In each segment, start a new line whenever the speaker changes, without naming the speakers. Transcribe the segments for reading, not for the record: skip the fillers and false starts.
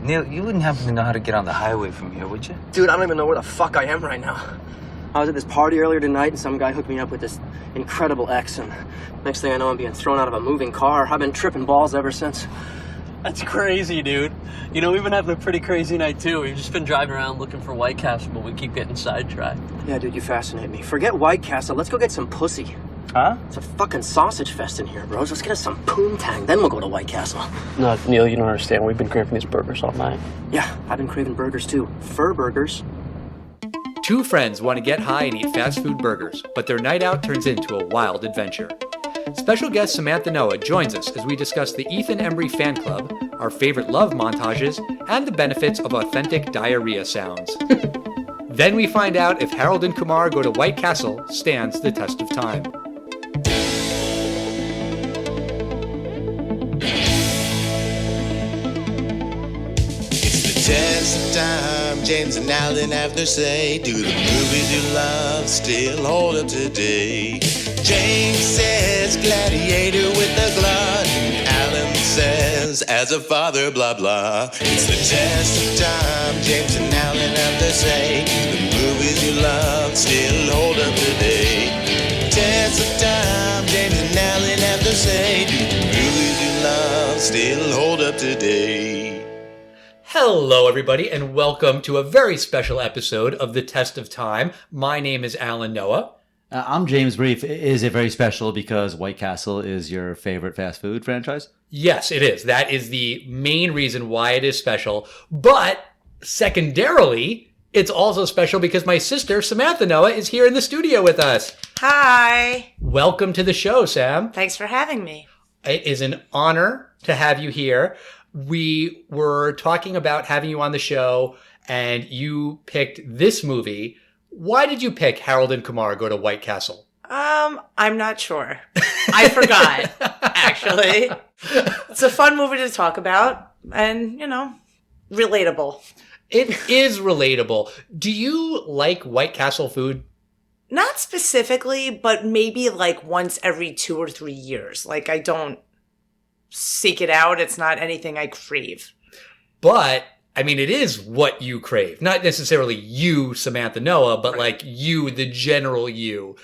Neil, you wouldn't happen to know how to get on the highway from here, would you?
Dude, I don't even know where the fuck I am right now. I was at this party earlier tonight, and some guy hooked me up with this incredible X, and next thing I know, I'm being thrown out of a moving car. I've been tripping balls ever since.
That's crazy, dude. You know, we've been having a pretty crazy night, too. We've just been driving around looking for White Castle, but we keep getting sidetracked.
Yeah, dude, you fascinate me. Forget White Castle. Let's go get some pussy.
Huh?
It's a fucking sausage fest in here, bros. Let's get us some poontang, then we'll go to White Castle.
No, Neil, you don't understand. We've been craving these burgers all night.
Yeah, I've been craving burgers, too. Fur burgers.
Two friends want to get high and eat fast food burgers, but their night out turns into a wild adventure. Special guest Samantha Noah joins us as we discuss the Ethan Embry fan club, our favorite love montages, and the benefits of authentic diarrhea sounds. Then we find out if Harold and Kumar Go to White Castle stands the test of time.
Test of time, James and Alan have their say. Do the movies you love still hold up today? James says Gladiator with a glut. Alan says as a father, blah blah. It's the test of time, James and Alan have their say. Do the movies you love still hold up today? Test of time, James and Alan have their say. Do the movies you love still hold up today?
Hello, everybody, and welcome to a very special episode of The Test of Time. My name is Alan Noah.
I'm James Brief. Is it very special because White Castle is your favorite fast food franchise?
Yes, it is. That is the main reason why it is special. But secondarily, it's also special because my sister, Samantha Noah, is here in the studio with us.
Hi.
Welcome to the show, Sam.
Thanks for having me.
It is an honor to have you here. We were talking about having you on the show, and you picked this movie. Why did you pick Harold and Kumar Go to White Castle?
I'm not sure. I forgot, actually. It's a fun movie to talk about, and, you know, relatable.
It is relatable. Do you like White Castle food?
Not specifically, but maybe like once every 2 or 3 years. Like, I don't seek it out. It's not anything I crave.
But, I mean, it is what you crave. Not necessarily you, Samantha Noah, but like you, the general you.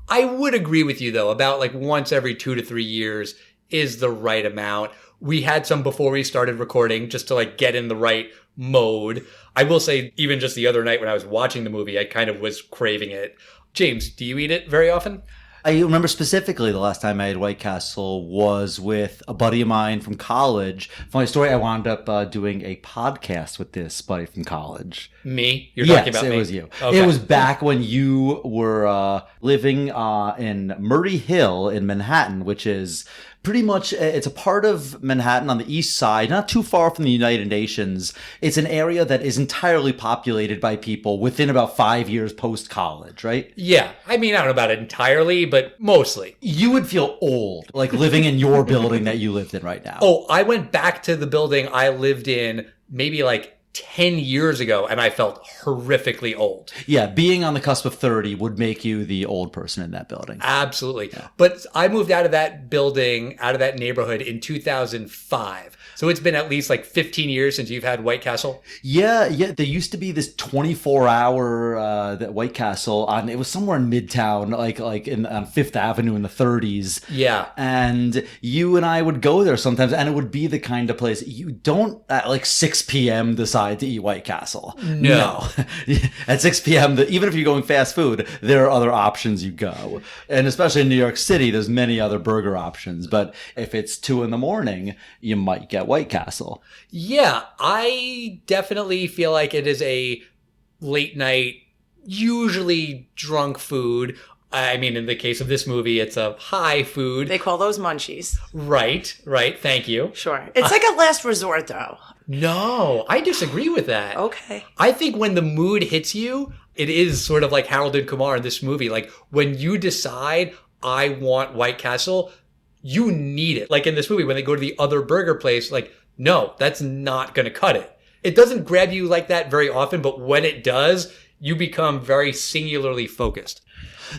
I would agree with you, though, about like once every 2 to 3 years is the right amount. We had some before we started recording just to like get in the right mode. I will say, even just the other night when I was watching the movie, I kind of was craving it. James, do you eat it very often?
I remember specifically the last time I had White Castle was with a buddy of mine from college. Funny story, I wound up doing a podcast with this buddy from college.
Me? You're talking about me?
Yes, it was you.
Okay.
It was back when you were living in Murray Hill in Manhattan, which is pretty much, it's a part of Manhattan on the east side, not too far from the United Nations. It's an area that is entirely populated by people within about 5 years post-college, right?
Yeah. I mean, I don't know about it entirely, but mostly.
You would feel old, like living in your building that you lived in right now.
Oh, I went back to the building I lived in maybe like 10 years ago, and I felt horrifically old.
Yeah, being on the cusp of 30 would make you the old person in that building.
Absolutely. Yeah. But I moved out of that building, out of that neighborhood in 2005. So it's been at least like 15 years since you've had White Castle?
Yeah. There used to be this 24-hour that White Castle on. It was somewhere in Midtown, like on Fifth Avenue in the 30s.
Yeah.
And you and I would go there sometimes, and it would be the kind of place you don't at like 6 p.m. decide to eat White Castle.
No.
At 6 p.m., even if you're going fast food, there are other options you go. And especially in New York City, there's many other burger options. But if it's 2 a.m, you might get White Castle.
Yeah, I definitely feel like it is a late night, usually drunk food. I mean, in the case of this movie, it's a high food.
They call those munchies.
Right. Thank you.
Sure. It's like a last resort, though.
No, I disagree with that.
Okay.
I think when the mood hits you, it is sort of like Harold and Kumar in this movie. Like, when you decide, I want White Castle, you need it. Like in this movie, when they go to the other burger place, like, no, that's not going to cut it. It doesn't grab you like that very often, but when it does, you become very singularly focused.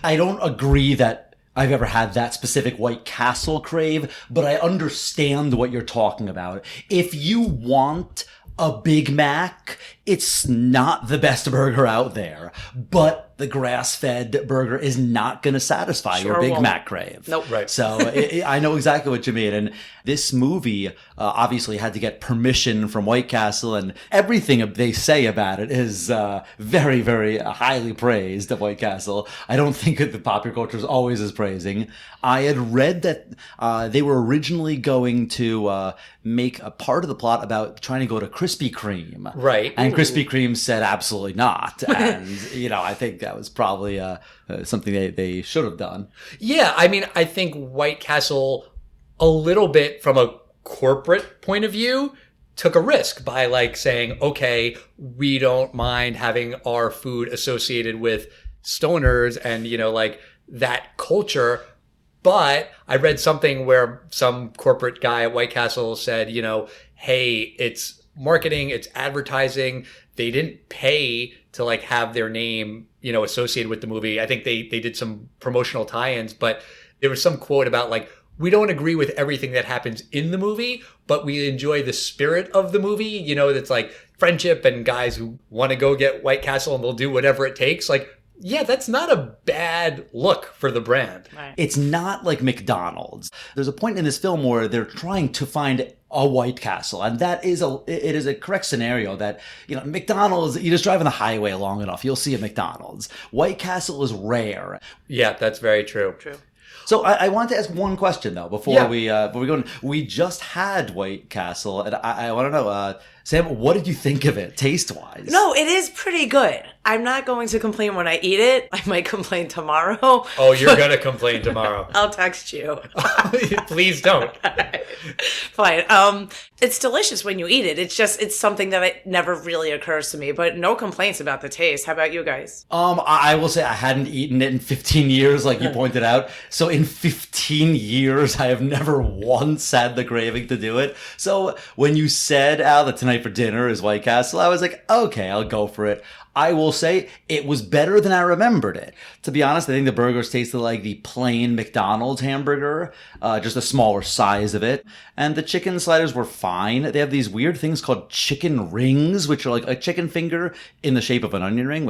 I don't agree that I've ever had that specific White Castle crave, but I understand what you're talking about. If you want a Big Mac, it's not the best burger out there, but the grass-fed burger is not going to satisfy your Big Mac crave.
Nope.
Right.
So I know exactly what you mean. And this movie obviously had to get permission from White Castle, and everything they say about it is very, very highly praised of White Castle. I don't think that the popular culture is always as praising. I had read that they were originally going to make a part of the plot about trying to go to Krispy Kreme.
Right.
And Krispy Kreme said absolutely not. And, I think that was probably something they should have done.
Yeah, I mean, I think White Castle, a little bit from a corporate point of view, took a risk by like saying, okay, we don't mind having our food associated with stoners and, like that culture. But I read something where some corporate guy at White Castle said, hey, it's marketing, it's advertising. They didn't pay to like have their name, associated with the movie. I think they did some promotional tie-ins, but there was some quote about like, we don't agree with everything that happens in the movie, but we enjoy the spirit of the movie. That's like friendship and guys who want to go get White Castle and they'll do whatever it takes. Like, yeah, that's not a bad look for the brand.
Right.
It's not like McDonald's. There's a point in this film where they're trying to find a White Castle, and it is a correct scenario that, McDonald's, you just drive on the highway long enough, you'll see a McDonald's. White Castle is rare.
Yeah, that's very true.
True.
So I want to ask one question though before we go in. We just had White Castle, and I want to know, Sam, what did you think of it taste wise?
No, it is pretty good. I'm not going to complain when I eat it. I might complain tomorrow.
Oh, you're gonna complain tomorrow.
I'll text you.
Please don't.
Fine. It's delicious when you eat it. It's something that never really occurs to me, but no complaints about the taste. How about you guys?
I will say I hadn't eaten it in 15 years, like you pointed out. So in 15 years, I have never once had the craving to do it. So when you said, Al, that tonight for dinner is White Castle, I was like, okay, I'll go for it. I will say it was better than I remembered it. To be honest, I think the burgers tasted like the plain McDonald's hamburger, just a smaller size of it. And the chicken sliders were fine. They have these weird things called chicken rings, which are like a chicken finger in the shape of an onion ring,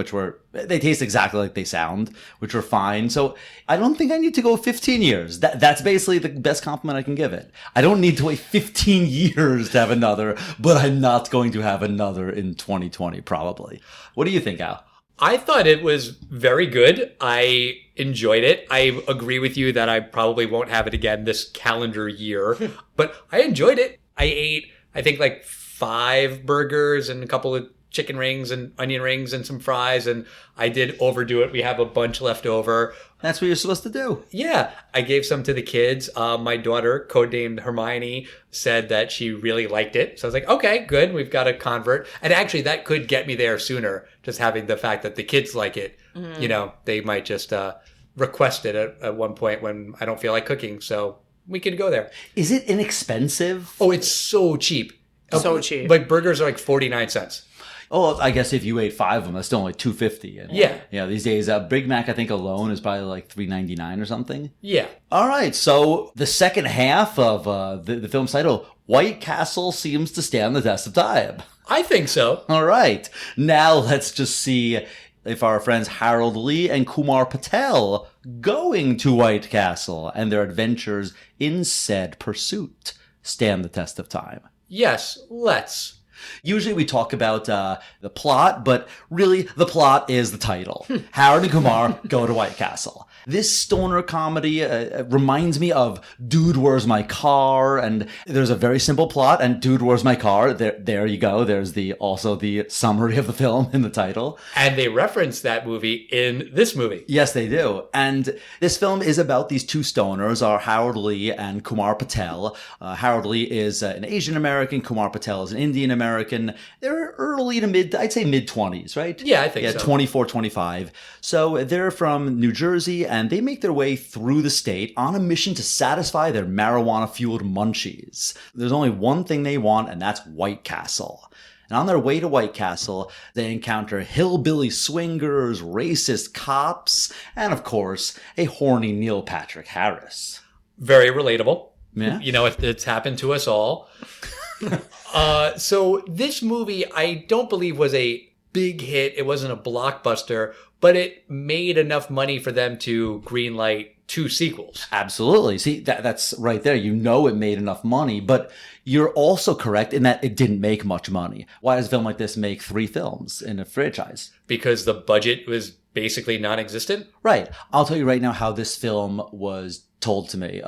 they taste exactly like they sound, which were fine. So I don't think I need to go 15 years. That's basically the best compliment I can give it. I don't need to wait 15 years to have another, but I'm not going to have another in 2020, probably. What do you think, Al?
I thought it was very good. I enjoyed it. I agree with you that I probably won't have it again this calendar year, but I enjoyed it. I ate, I think, like 5 burgers and a couple of chicken rings and onion rings and some fries, and I did overdo it. We have a bunch left over.
That's what you're supposed to do.
Yeah, I gave some to the kids. My daughter, codenamed Hermione, said that she really liked it. So I was like, okay, good. We've got a convert. And actually, that could get me there sooner, just having the fact that the kids like it. Mm-hmm. They might just request it at one point when I don't feel like cooking. So we could go there.
Is it inexpensive?
Oh, it's so cheap.
So cheap.
Like burgers are like 49 cents.
Oh, I guess if you ate 5 of them, that's still only $2.50. And,
Yeah.
These days, Big Mac, I think alone is probably like $3.99 or something.
Yeah.
All right. So the second half of the film's title, White Castle, seems to stand the test of time.
I think so.
All right. Now let's just see if our friends Harold Lee and Kumar Patel going to White Castle and their adventures in said pursuit stand the test of time.
Yes, let's.
Usually we talk about the plot, but really the plot is the title. Harold and Kumar go to White Castle. This stoner comedy reminds me of Dude, Where's My Car? And there's a very simple plot, and Dude, Where's My Car? There you go. There's also the summary of the film in the title.
And they reference that movie in this movie.
Yes, they do. And this film is about these two stoners, are Harold Lee and Kumar Patel. Harold Lee is an Asian American. Kumar Patel is an Indian American. They're early to I'd say mid-20s, right?
Yeah, I think so.
24, 25. So they're from New Jersey, and they make their way through the state on a mission to satisfy their marijuana-fueled munchies. There's only one thing they want, and that's White Castle. And on their way to White Castle, they encounter hillbilly swingers, racist cops, and of course, a horny Neil Patrick Harris.
Very relatable.
Yeah.
It's happened to us all. So this movie, I don't believe was a big hit. It wasn't a blockbuster, but it made enough money for them to greenlight 2 sequels.
Absolutely. See, that's right there. You know it made enough money, but you're also correct in that it didn't make much money. Why does a film like this make 3 films in a franchise?
Because the budget was basically non-existent?
Right. I'll tell you right now how this film was told to me.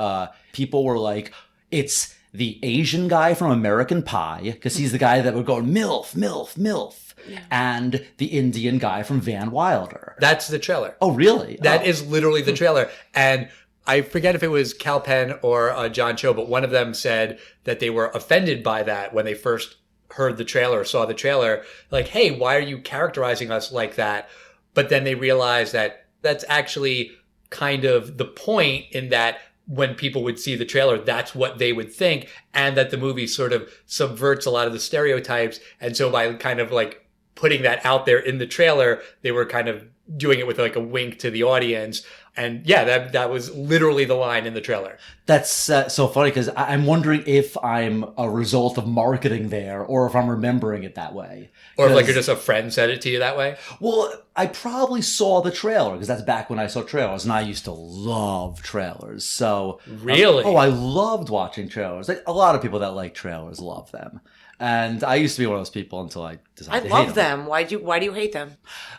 People were like, it's the Asian guy from American Pie, because he's the guy that would go, MILF, MILF, MILF. Yeah. And the Indian guy from Van Wilder.
That's the trailer.
Oh, really?
That is literally the trailer. And I forget if it was Kal Penn or John Cho, but one of them said that they were offended by that when they first heard the trailer or saw the trailer. Like, hey, why are you characterizing us like that? But then they realized that that's actually kind of the point, in that when people would see the trailer, that's what they would think, and that the movie sort of subverts a lot of the stereotypes. And so by kind of like putting that out there in the trailer, they were kind of doing it with like a wink to the audience. And yeah, that was literally the line in the trailer.
That's so funny, because I'm wondering if I'm a result of marketing there, or if I'm remembering it that way.
Or if like you're just a friend said it to you that way.
Well, I probably saw the trailer, because that's back when I saw trailers, and I used to love trailers. So
really,
I loved watching trailers. Like, a lot of people that like trailers love them. And I used to be one of those people until I decided to hate them.
Why do you hate them?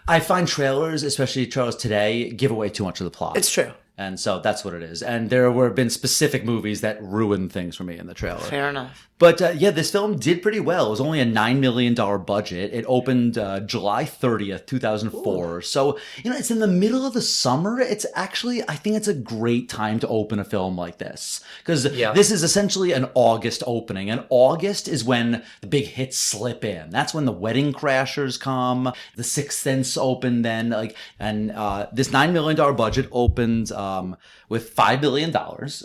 I find trailers, especially trailers today, give away too much of the plot.
It's true.
And so that's what it is. And there have been specific movies that ruin things for me in the trailer.
Fair enough.
But yeah, this film did pretty well. It was only a $9 million budget. It opened July 30th, 2004. Ooh. So, it's in the middle of the summer. It's actually, I think it's a great time to open a film like this. Because this is essentially an August opening. And August is when the big hits slip in. That's when the Wedding Crashers come. The Sixth Sense opened then. And this $9 million budget opened with $5 billion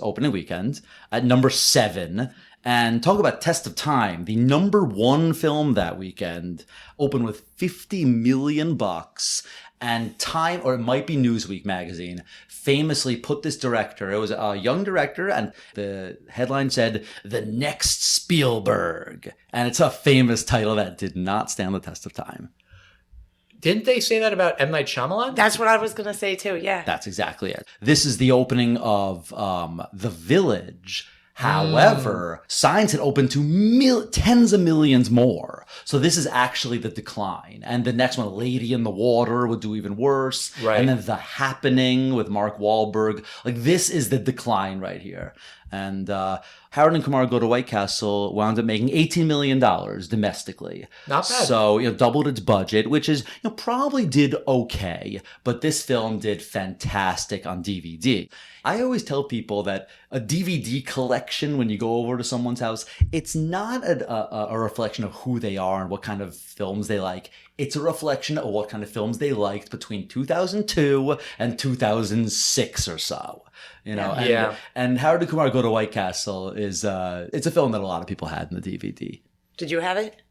opening weekend at number 7. And talk about test of time. The number 1 film that weekend opened with $50 million, and Time, or it might be Newsweek magazine, famously put this director, it was a young director, and the headline said, "The Next Spielberg." And it's a famous title that did not stand the test of time.
Didn't they say that about M. Night Shyamalan?
That's what I was going to say too, yeah.
That's exactly it. This is the opening of The Village. However, signs had opened to tens of millions more. So this is actually the decline. And the next one, Lady in the Water, would do even worse. Right. And then The Happening with Mark Wahlberg. This is the decline right here. And Harold and Kumar Go to White Castle wound up making $18 million domestically.
Not bad.
So, doubled its budget, which is, probably did okay. But this film did fantastic on DVD. I always tell people that a DVD collection, when you go over to someone's house, it's not a reflection of who they are and what kind of films they like. It's a reflection of what kind of films they liked between 2002 and 2006 or so. And Harold and Kumar Go to White Castle is it's a film that a lot of people had in the DVD.
Did you have it?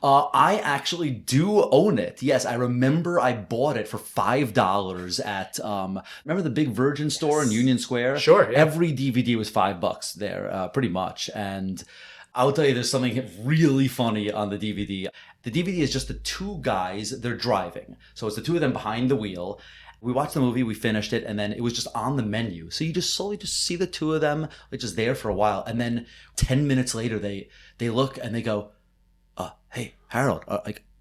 I actually do own it. Yes, I remember I bought it for $5 at remember the big Virgin store in Union Square?
Sure. Yeah.
Every DVD was $5 there, pretty much. And I'll tell you, there's something really funny on the DVD. The DVD is just the 2 guys, they're driving. So it's the 2 of them behind the wheel. We watched the movie, we finished it, and then it was just on the menu. So you just slowly just see the 2 of them, just there for a while. And then 10 minutes later, they look and they go, "Hey, Harold,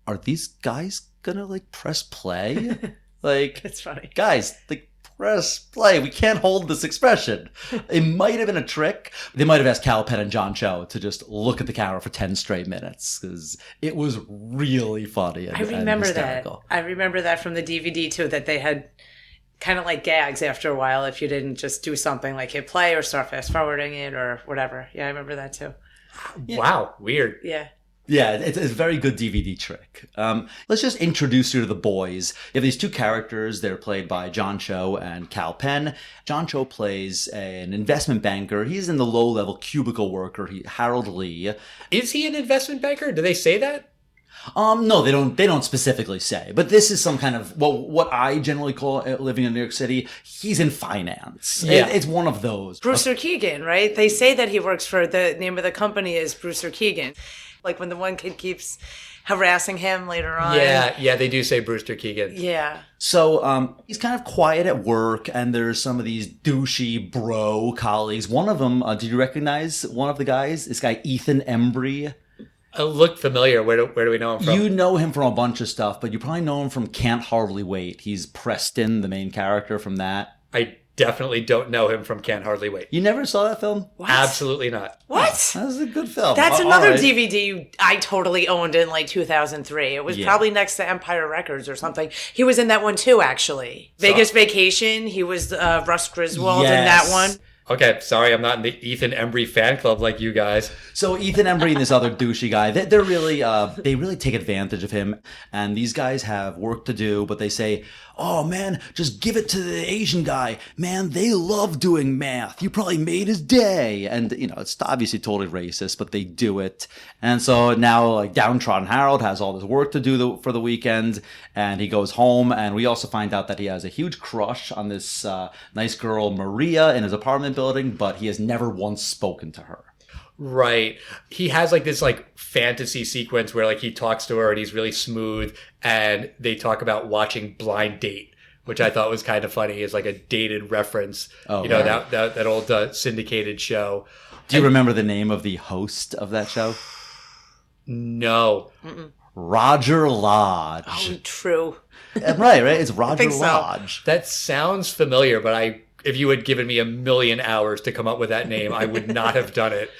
are these guys gonna press play?"
It's funny.
Guys, press play. We can't hold this expression. It might have been a trick. They might have asked Kal Penn and John Cho to just look at the camera for 10 straight minutes, because it was really funny and hysterical.
I remember that from the DVD too, that they had kind of gags after a while if you didn't just do something like hit play or start fast forwarding it or whatever. Yeah, I remember that too.
Yeah. Wow, weird.
Yeah.
Yeah, it's a very good DVD trick. Let's just introduce you to the boys. You have these 2 characters. They're played by John Cho and Kal Penn. John Cho plays an investment banker. He's in the low-level cubicle worker, Harold Lee.
Is he an investment banker? Do they say that?
No, they don't. They don't specifically say, but this is some kind of what I generally call living in New York City. He's in finance.
Yeah.
It's one of those.
Brewster Keegan, right? They say that he works for the name of the company is Brewster Keegan. Like when the one kid keeps harassing him later on.
Yeah, they do say Brewster Keegan.
Yeah.
So he's kind of quiet at work, and there's some of these douchey bro colleagues. One of them, did you recognize one of the guys? This guy, Ethan Embry.
Looked familiar. Where do we know him from?
You know him from a bunch of stuff, but you probably know him from Can't Hardly Wait. He's Preston, the main character from that.
I definitely don't know him from Can't Hardly Wait.
You never saw that film?
What?
Absolutely not.
What?
That was a good film.
That's
All
another
right.
DVD I totally owned in like 2003. It was probably next to Empire Records or something. He was in that one too, actually. Vegas Vacation. He was Russ Griswold in that one.
Okay, sorry, I'm not in the Ethan Embry fan club like you guys.
So Ethan Embry and this other douchey guy, they're really, they really take advantage of him. And these guys have work to do, but they say, oh man, just give it to the Asian guy. Man, they love doing math. You probably made his day. And, it's obviously totally racist, but they do it. And so now, like, downtrodden Harold has all this work to do for the weekend, and he goes home. And we also find out that he has a huge crush on this nice girl, Maria, in his apartment building, but he has never once spoken to her.
Right. He has like this like fantasy sequence where like he talks to her and he's really smooth, and they talk about watching Blind Date, which I thought was kind of funny as like a dated reference.
Oh,
that old syndicated show.
Do you remember the name of the host of that show?
No.
Roger Lodge.
Oh, true.
Right. It's Roger
think so.
Lodge.
That sounds familiar, but if you had given me a million hours to come up with that name, I would not have done it.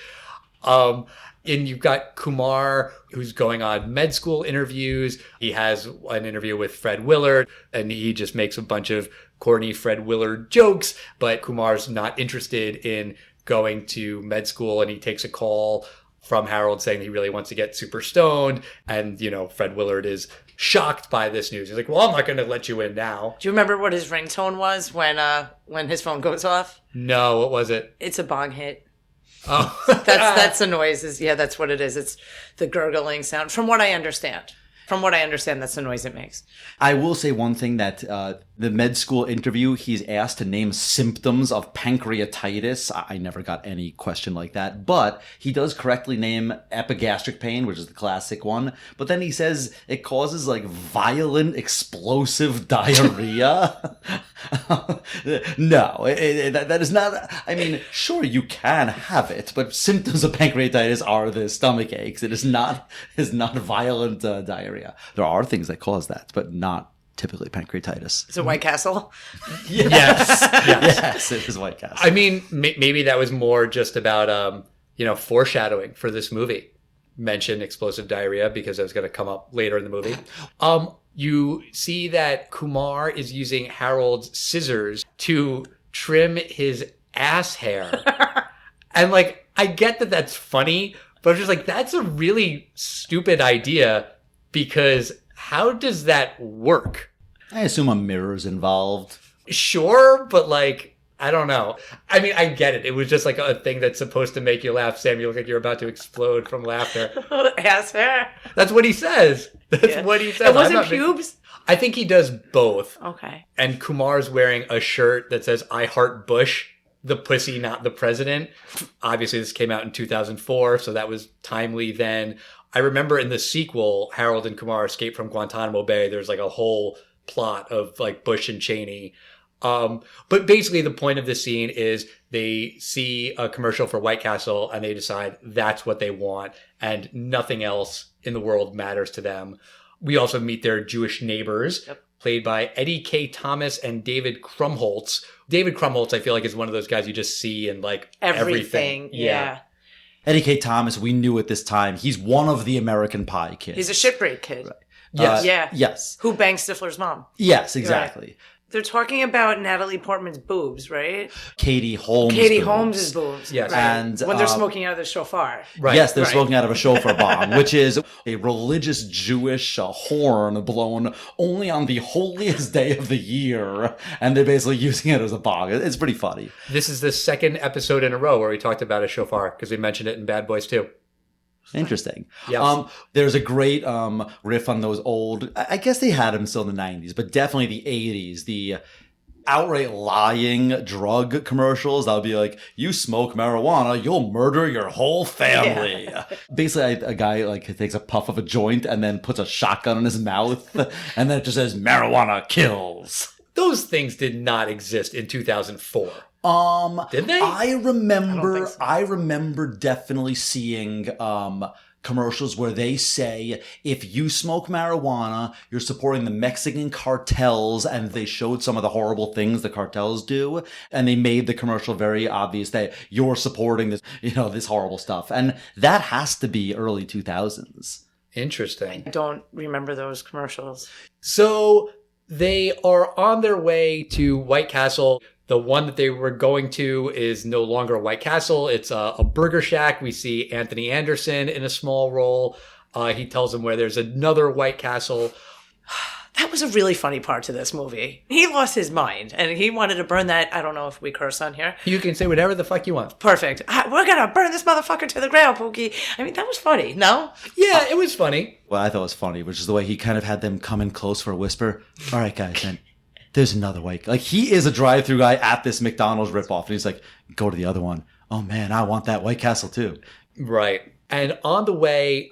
And you've got Kumar, who's going on med school interviews. He has an interview with Fred Willard, and he just makes a bunch of corny Fred Willard jokes, but Kumar's not interested in going to med school, and he takes a call from Harold saying he really wants to get super stoned. And, Fred Willard is shocked by this news. He's like, well, I'm not going to let you in now.
Do you remember what his ringtone was when his phone goes off?
No, what was it?
It's a bong hit.
Oh,
That's the noise. Yeah, that's what it is. It's the gurgling sound. From what I understand, that's the noise it makes.
I will say one thing that the med school interview, he's asked to name symptoms of pancreatitis. I never got any question like that, but he does correctly name epigastric pain, which is the classic one. But then he says it causes like violent, explosive diarrhea. No, that is not. I mean, sure you can have it, but symptoms of pancreatitis are the stomach aches. It is not violent diarrhea. There are things that cause that, but not typically pancreatitis.
Is it White Castle?
yes.
Yes, it is White Castle.
I mean, maybe that was more just about, foreshadowing for this movie. Mention explosive diarrhea because that was going to come up later in the movie. You see that Kumar is using Harold's scissors to trim his ass hair. And like, I get that that's funny, but I'm just like, that's a really stupid idea because how does that work?
I assume a mirror's involved.
Sure, but like, I don't know. I mean, I get it. It was just like a thing that's supposed to make you laugh. Sam, you look like you're about to explode from laughter.
Ass hair.
That's what he says. That's what he says.
It wasn't pubes?
I think he does both.
Okay.
And Kumar's wearing a shirt that says, I heart Bush, the pussy, not the president. Obviously, this came out in 2004, so that was timely then. I remember in the sequel, Harold and Kumar escape from Guantanamo Bay. There's like a whole plot of like Bush and Cheney. But basically the point of this scene is they see a commercial for White Castle and they decide that's what they want and nothing else in the world matters to them. We also meet their Jewish neighbors, played by Eddie K. Thomas and David Krumholtz. David Krumholtz, I feel like, is one of those guys you just see in like everything.
Yeah.
Eddie K. Thomas, we knew at this time, he's one of the American Pie kids.
He's a shipwreck kid.
Right.
Yes.
Yeah.
Yes.
Who bangs Stifler's mom.
Yes, exactly.
Right. They're talking about Natalie Portman's boobs, right?
Katie Holmes'
Katie
boobs.
Holmes' boobs.
Yes.
Right.
And,
when they're smoking out of the shofar.
Right.
Yes, they're
Right.
smoking out of a shofar bomb, which is a religious Jewish horn blown only on the holiest day of the year. And they're basically using it as a bong. It's pretty funny.
This is the second episode in a row where we talked about a shofar because we mentioned it in Bad Boys 2.
Interesting.
Yep.
There's a great riff on those old, I guess they had them still in the 90s, but definitely the 80s, the outright lying drug commercials. That would be like, you smoke marijuana, you'll murder your whole family. Yeah. Basically, a guy like takes a puff of a joint and then puts a shotgun in his mouth, and then it just says, marijuana kills.
Those things did not exist in 2004. Did they?
I remember,
I don't think so.
definitely seeing commercials where they say, if you smoke marijuana, you're supporting the Mexican cartels, and they showed some of the horrible things the cartels do, and they made the commercial very obvious that you're supporting this, this horrible stuff. And that has to be early 2000s.
Interesting.
I don't remember those commercials.
So they are on their way to White Castle. The one that they were going to is no longer a White Castle. It's a burger shack. We see Anthony Anderson in a small role. He tells them where there's another White Castle.
That was a really funny part to this movie. He lost his mind, and he wanted to burn that. I don't know if we curse on here.
You can say whatever the fuck you want.
Perfect. We're going to burn this motherfucker to the ground, Pookie. I mean, that was funny, no?
Yeah, it was funny.
What I thought was funny, which is the way he kind of had them come in close for a whisper. All right, guys, then. There's another way. Like, he is a drive-through guy at this McDonald's ripoff, and he's like, go to the other one. Oh, man, I want that White Castle, too.
Right. And on the way,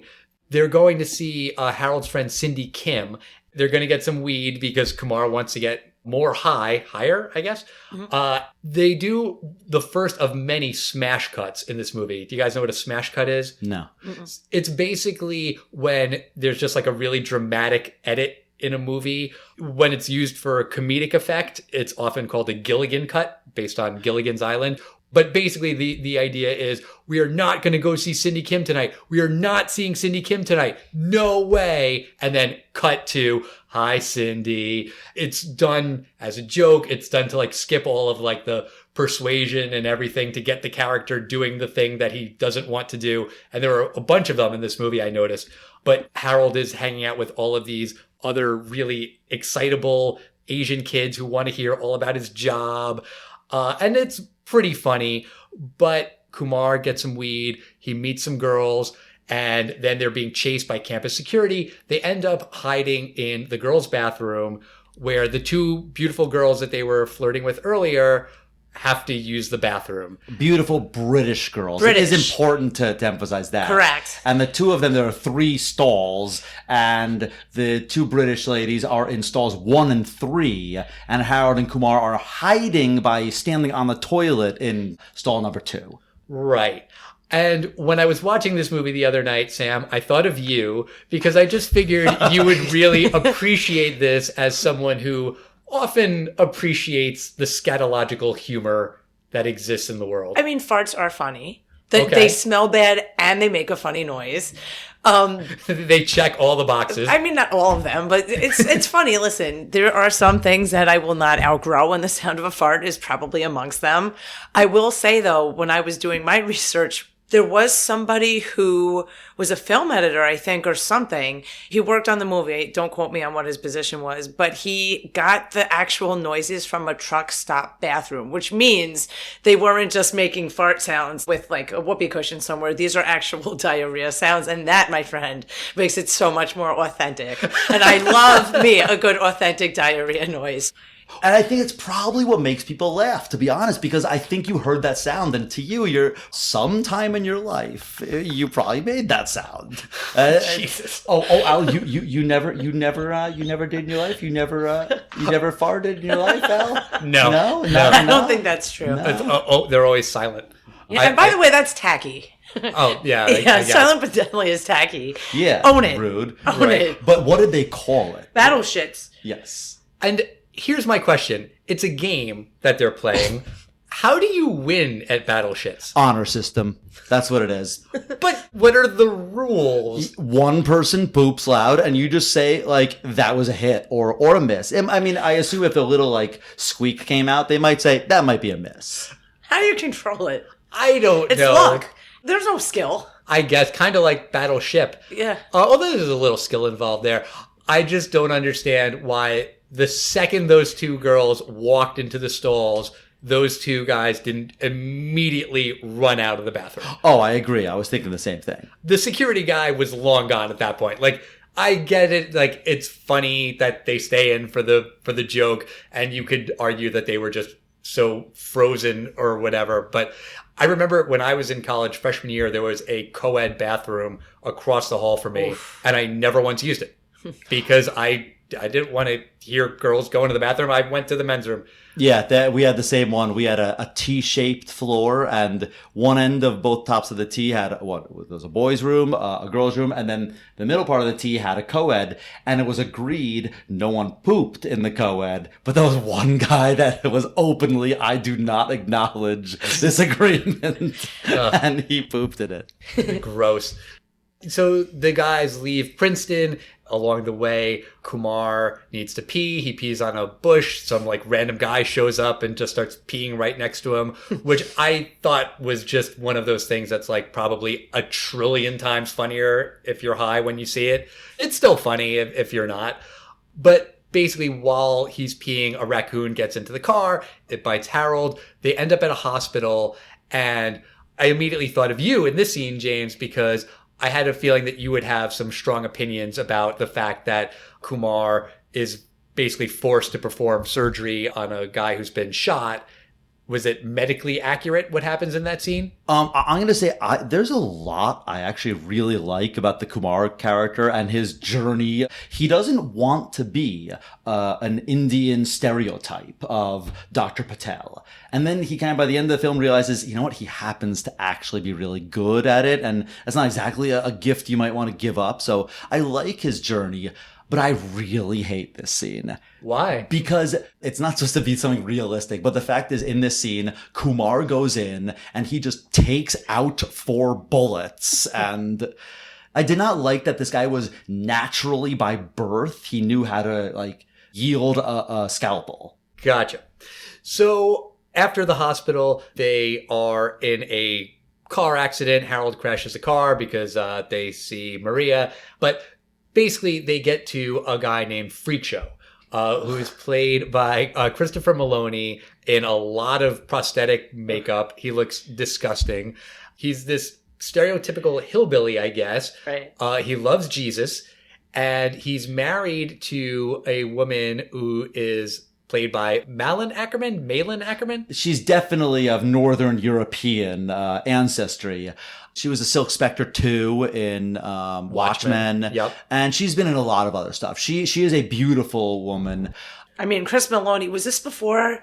they're going to see Harold's friend Cindy Kim. They're going to get some weed because Kumar wants to get more higher, I guess. Mm-hmm. They do the first of many smash cuts in this movie. Do you guys know what a smash cut is?
No.
Mm-mm.
It's basically when there's just like a really dramatic edit in a movie. When it's used for a comedic effect, it's often called a Gilligan cut, based on Gilligan's Island. But basically the idea is, we are not going to go see Cindy Kim tonight. We are not seeing Cindy Kim tonight. No way. And then cut to, hi, Cindy. It's done as a joke. It's done to like skip all of like the persuasion and everything to get the character doing the thing that he doesn't want to do. And there are a bunch of them in this movie, I noticed. But Harold is hanging out with all of these other really excitable Asian kids who want to hear all about his job. And it's pretty funny, but Kumar gets some weed, he meets some girls, and then they're being chased by campus security. They end up hiding in the girls' bathroom, where the two beautiful girls that they were flirting with earlier have to use the bathroom.
Beautiful British girls.
British.
It is important to emphasize that.
Correct.
And the two of them, there are 3 stalls, and the 2 British ladies are in stalls 1 and 3, and Harold and Kumar are hiding by standing on the toilet in stall number 2.
Right. And when I was watching this movie the other night, Sam, I thought of you, because I just figured you would really appreciate this as someone who often appreciates the scatological humor that exists in the world.
I mean, farts are funny.
Okay.
They smell bad and they make a funny noise.
They check all the boxes.
I mean, not all of them, but it's funny. Listen, there are some things that I will not outgrow, and the sound of a fart is probably amongst them. I will say, though, when I was doing my research, there was somebody who was a film editor, I think, or something. He worked on the movie. Don't quote me on what his position was, but he got the actual noises from a truck stop bathroom, which means they weren't just making fart sounds with like a whoopee cushion somewhere. These are actual diarrhea sounds. And that, my friend, makes it so much more authentic. And I love me a good authentic diarrhea noise.
And I think it's probably what makes people laugh, to be honest, because I think you heard that sound, and to you, you're sometime in your life, you probably made that sound.
Jesus.
Al, you never did in your life. You never farted in your life, Al.
No.
I don't think that's true.
No.
They're always silent.
Yeah, and by the way, that's tacky.
Oh, yeah.
Yeah, silent but deadly is tacky.
Yeah.
Own it.
Rude.
Own it.
But what did they call it?
Battle shits.
Yes.
And here's my question. It's a game that they're playing. How do you win at Battle Shits?
Honor system. That's what it is.
But what are the rules?
One person poops loud, and you just say, like, that was a hit or a miss. I mean, I assume if the little, like, squeak came out, they might say, that might be a miss.
How do you control it?
I don't know.
It's luck. There's no skill.
I guess, kind of like Battleship.
Yeah.
Although there's a little skill involved there. I just don't understand why the second those two girls walked into the stalls, those two guys didn't immediately run out of the bathroom.
Oh, I agree. I was thinking the same thing.
The security guy was long gone at that point. Like, I get it. Like, it's funny that they stay in for the joke, and you could argue that they were just so frozen or whatever. But I remember when I was in college freshman year, there was a co-ed bathroom across the hall from me, and I never once used it because I didn't want to hear girls go into the bathroom. I went to the men's room.
Yeah, we had the same one. We had a T-shaped floor, and one end of both tops of the T had there was a boys' room, a girls' room, and then the middle part of the T had a co-ed. And it was agreed no one pooped in the co-ed, but there was one guy that was openly, I do not acknowledge this agreement, and he pooped in it.
Gross. So the guys leave Princeton. Along the way, Kumar needs to pee. He pees on a bush. Some like random guy shows up and just starts peeing right next to him, which I thought was just one of those things that's like probably 1 trillion times funnier if you're high when you see it. It's still funny if you're not. But basically, while he's peeing, a raccoon gets into the car. It bites Harold. They end up at a hospital. And I immediately thought of you in this scene, James, because I had a feeling that you would have some strong opinions about the fact that Kumar is basically forced to perform surgery on a guy who's been shot. Was it medically accurate what happens in that scene?
I'm going to say there's a lot I actually really like about the Kumar character and his journey. He doesn't want to be an Indian stereotype of Dr. Patel. And then he kind of, by the end of the film, realizes, you know what, he happens to actually be really good at it. And that's not exactly a gift you might want to give up. So I like his journey. But I really hate this scene.
Why?
Because it's not supposed to be something realistic. But the fact is, in this scene, Kumar goes in and he just takes out 4 bullets. And I did not like that this guy was naturally, by birth, he knew how to like yield a scalpel.
Gotcha. So after the hospital, they are in a car accident. Harold crashes a car because they see Maria. But basically, they get to a guy named Freak Show, who is played by Christopher Maloney in a lot of prosthetic makeup. He looks disgusting. He's this stereotypical hillbilly, I guess.
Right.
He loves Jesus, and he's married to a woman who is played by Malin Ackerman?
She's definitely of Northern European ancestry. She was a Silk Spectre 2 in Watchmen.
Yep.
And she's been in a lot of other stuff. She is a beautiful woman.
I mean, Chris Maloney, was this before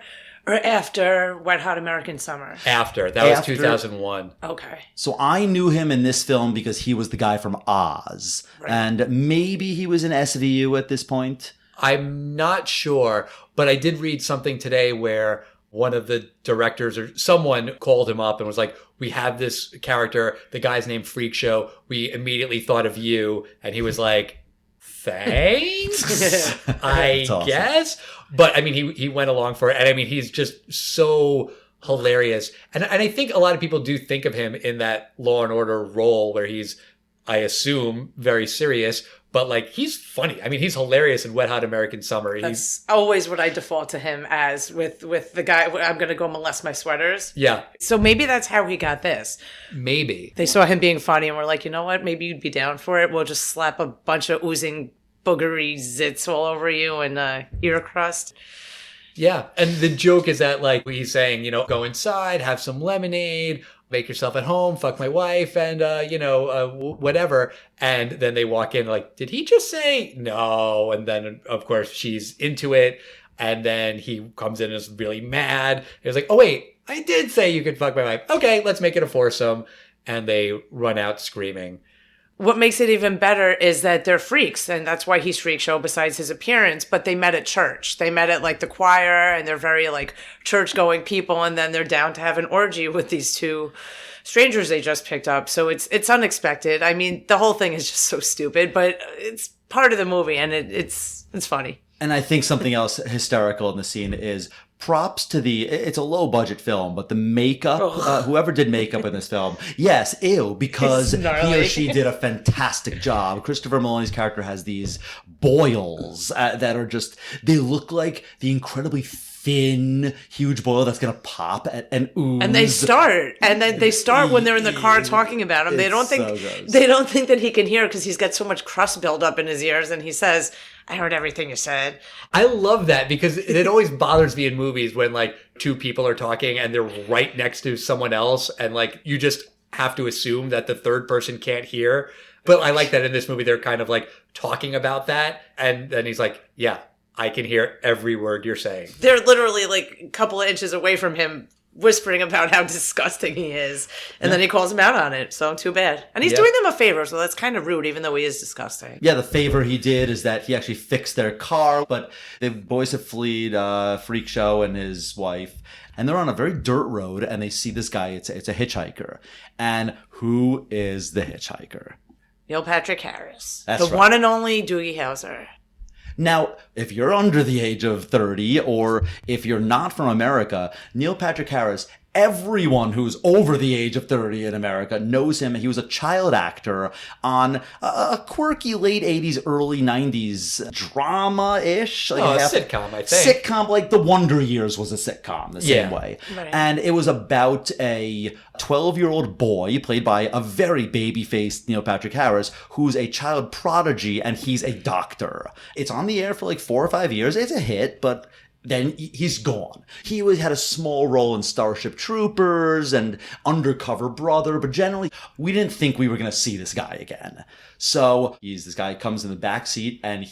or after Wet Hot American Summer?
After. That was 2001.
Okay.
So I knew him in this film because he was the guy from Oz. Right. And maybe he was in SVU at this point.
I'm not sure, but I did read something today where one of the directors or someone called him up and was like, we have this character, the guy's named Freak Show. We immediately thought of you. And he was like, thanks, I guess. But I mean, he went along for it. And I mean, he's just so hilarious. And I think a lot of people do think of him in that Law and Order role where he's, I assume, very serious. But, like, he's funny. I mean, he's hilarious in Wet Hot American Summer.
That's always what I default to him as with the guy, I'm going to go molest my sweaters.
Yeah.
So maybe that's how he got this.
Maybe.
They saw him being funny and were like, you know what? Maybe you'd be down for it. We'll just slap a bunch of oozing boogery zits all over you and ear crust.
Yeah. And the joke is that, like, he's saying, you know, go inside, have some lemonade, make yourself at home, fuck my wife, and, whatever. And then they walk in like, did he just say no? And then, of course, she's into it. And then he comes in and is really mad. He's like, oh, wait, I did say you could fuck my wife. Okay, let's make it a foursome. And they run out screaming.
What makes it even better is that they're freaks, and that's why he's Freak Show besides his appearance, but they met at church. They met at, like, the choir, and they're very, like, church-going people, and then they're down to have an orgy with these 2 strangers they just picked up. So it's unexpected. I mean, the whole thing is just so stupid, but it's part of the movie, and it's funny.
And I think something else hysterical in the scene is props to it's a low budget film, but the makeup, whoever did makeup in this film, yes, ew, because he or she did a fantastic job. Christopher Maloney's character has these boils that are just, they look like the incredibly thin, huge boil that's going to pop and ooze.
And they start when they're in the car talking about him. They don't think that he can hear because he's got so much crust buildup in his ears. And he says, I heard everything you said.
I love that because it always bothers me in movies when like two people are talking and they're right next to someone else and like you just have to assume that the third person can't hear. But I like that in this movie they're kind of like talking about that and then he's like, yeah, I can hear every word you're saying.
They're literally like a couple of inches away from him whispering about how disgusting he is. And then he calls him out on it. So too bad. And he's doing them a favor. So that's kind of rude, even though he is disgusting.
Yeah, the favor he did is that he actually fixed their car. But the boys have fled Freak Show and his wife. And they're on a very dirt road and they see this guy. It's a hitchhiker. And who is the hitchhiker?
Neil Patrick Harris.
That's
the
right.
one and only Doogie Howser.
Now, if you're under the age of 30 or if you're not from America, Neil Patrick Harris, everyone who's over the age of 30 in America knows him. He was a child actor on a quirky late 80s, early 90s drama-ish. Like
a sitcom, I think.
Sitcom, like The Wonder Years was a sitcom the same way.
Right.
And it was about a 12-year-old boy played by a very baby-faced Neil Patrick Harris who's a child prodigy and he's a doctor. It's on the air for like 4 or 5 years. It's a hit, but then he's gone. He had a small role in Starship Troopers and Undercover Brother, but generally we didn't think we were going to see this guy again. So this guy comes in the back seat and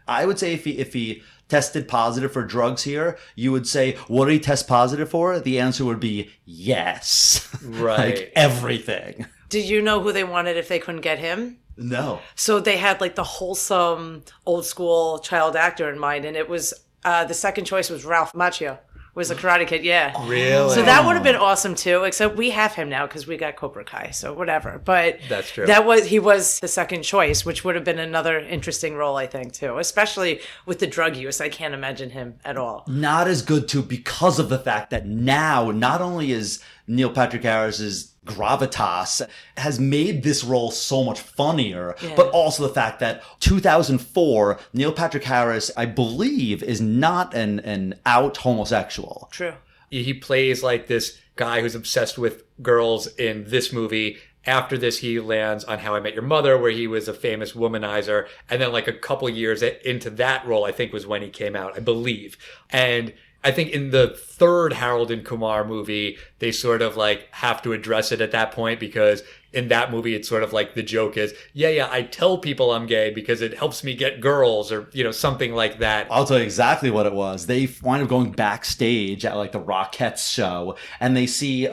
I would say if he tested positive for drugs here, you would say, what did he test positive for? The answer would be yes.
Right.
Like everything.
Did you know who they wanted if they couldn't get him?
No.
So they had like the wholesome old school child actor in mind, and it was the second choice was Ralph Macchio, was a Karate Kid. Yeah,
Really?
So that would have been awesome too. Except we have him now because we got Cobra Kai, so whatever. But
That's true.
He was the second choice, which would have been another interesting role, I think, too. Especially with the drug use, I can't imagine him at all.
Not as good too because of the fact that now not only is Neil Patrick Harris's gravitas has made this role so much funnier, but also the fact that 2004, Neil Patrick Harris, I believe, is not an out homosexual.
True.
He plays like this guy who's obsessed with girls in this movie. After this, he lands on How I Met Your Mother, where he was a famous womanizer. And then like a couple years into that role, I think was when he came out, I believe. And I think in the third Harold and Kumar movie, they sort of like have to address it at that point because in that movie, it's sort of like the joke is, yeah, I tell people I'm gay because it helps me get girls or, something like that.
I'll tell you exactly what it was. They wind up going backstage at like the Rockettes show and they see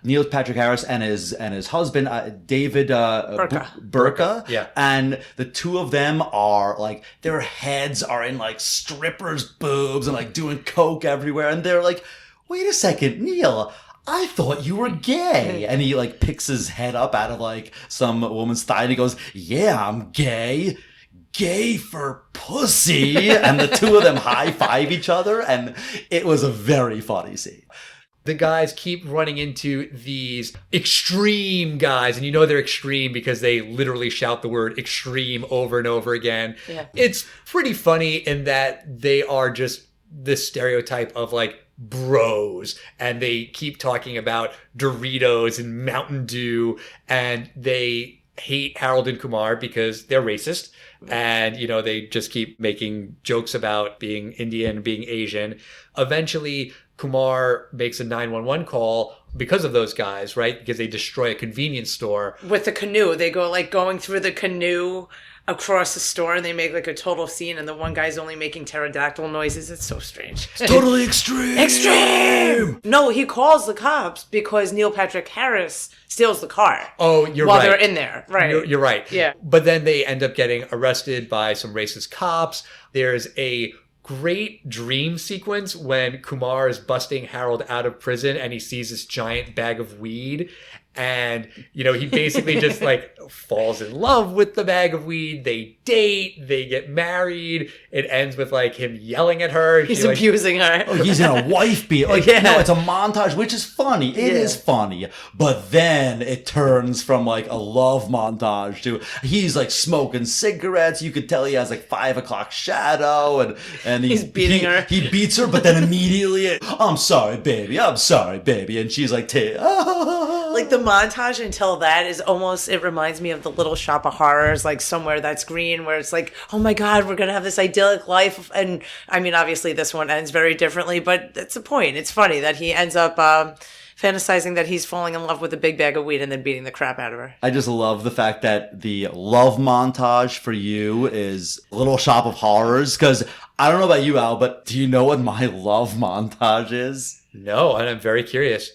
Neil Patrick Harris and his husband, David Burka.
Yeah.
And the two of them are like, their heads are in like strippers' boobs and like doing coke everywhere. And they're like, wait a second, Neil, I thought you were gay. And he like picks his head up out of like some woman's thigh and he goes, yeah, I'm gay. Gay for pussy. And the two of them high five each other. And it was a very funny scene.
The guys keep running into these extreme guys, and they're extreme because they literally shout the word extreme over and over again.
Yeah.
It's pretty funny in that they are just this stereotype of like bros, and they keep talking about Doritos and Mountain Dew, and they hate Harold and Kumar because they're racist. And, they just keep making jokes about being Indian, being Asian. Eventually, Kumar makes a 911 call because of those guys, right? Because they destroy a convenience store.
With the canoe. They go like going through the canoe across the store and they make like a total scene and the one guy's only making pterodactyl noises. It's so strange.
It's totally extreme.
Extreme! No, he calls the cops because Neil Patrick Harris steals the car.
Oh, you're
while
right.
While they're in there. Right.
You're right.
Yeah.
But then they end up getting arrested by some racist cops. There's a great dream sequence when Kumar is busting Harold out of prison and he sees this giant bag of weed And, you know, he basically just like falls in love with the bag of weed. They date, they get married. It ends with like him yelling at her.
He's abusing her.
Oh, he's in a wife beat. Like,
Yeah.
no, it's a montage, which is funny. It is funny. But then it turns from like a love montage to he's like smoking cigarettes. You could tell he has like 5 o'clock shadow and
He's beating her.
He beats her, but then immediately, I'm sorry, baby. And she's like,
Like the montage until that is almost, it reminds me of the Little Shop of Horrors, like Somewhere That's Green, where it's like, oh my God, we're going to have this idyllic life. And I mean, obviously this one ends very differently, but that's the point. It's funny that he ends up fantasizing that he's falling in love with a big bag of weed and then beating the crap out of her.
I just love the fact that the love montage for you is Little Shop of Horrors, because I don't know about you, Al, but do you know what my love montage is?
No, and I'm very curious.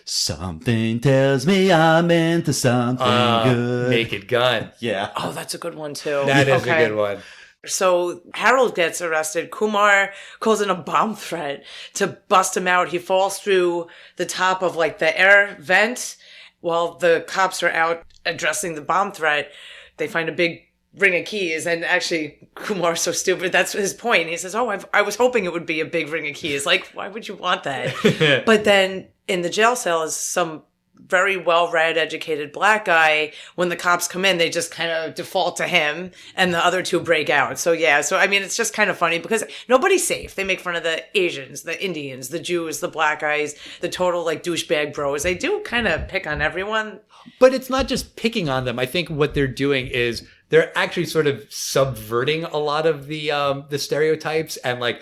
Something tells me I'm into something good.
Naked Gun.
Yeah.
Oh, that's a good one too.
That is a good one.
So Harold gets arrested. Kumar calls in a bomb threat to bust him out. He falls through the top of like the air vent while the cops are out addressing the bomb threat. They find a big ring of keys, and actually Kumar's so stupid. That's his point. He says, "Oh, I was hoping it would be a big ring of keys." Like, why would you want that? But then in the jail cell is some very well-read, educated black guy. When the cops come in, they just kind of default to him, and the other two break out. So yeah, so I mean, it's just kind of funny because nobody's safe. They make fun of the Asians, the Indians, the Jews, the black guys, the total like douchebag bros. They do kind of pick on everyone.
But it's not just picking on them. I think what they're doing is they're actually sort of subverting a lot of the stereotypes, and like,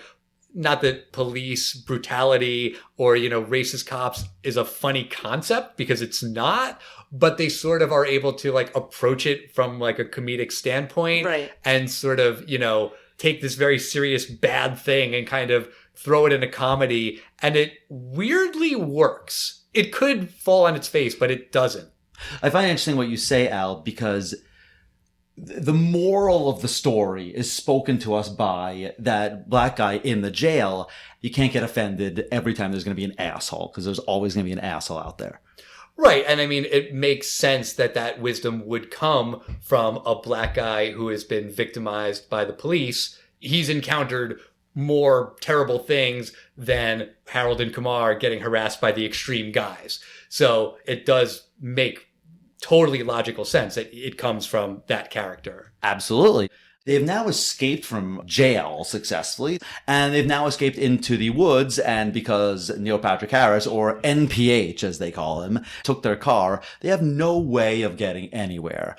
not that police brutality or, you know, racist cops is a funny concept, because it's not, but they sort of are able to like approach it from like a comedic standpoint,
Right.
And sort of, you know, take this very serious bad thing and kind of throw it in a comedy, and it weirdly works. It could fall on its face, but it doesn't.
I find it interesting what you say, Al, because the moral of the story is spoken to us by that black guy in the jail. You can't get offended every time there's going to be an asshole, because there's always going to be an asshole out there.
Right. And I mean, it makes sense that that wisdom would come from a black guy who has been victimized by the police. He's encountered more terrible things than Harold and Kumar getting harassed by the extreme guys. So it does make totally logical sense that it comes from that character.
Absolutely. They've now escaped from jail successfully, and they've now escaped into the woods, and because Neil Patrick Harris, or NPH as they call him, took their car, they have no way of getting anywhere.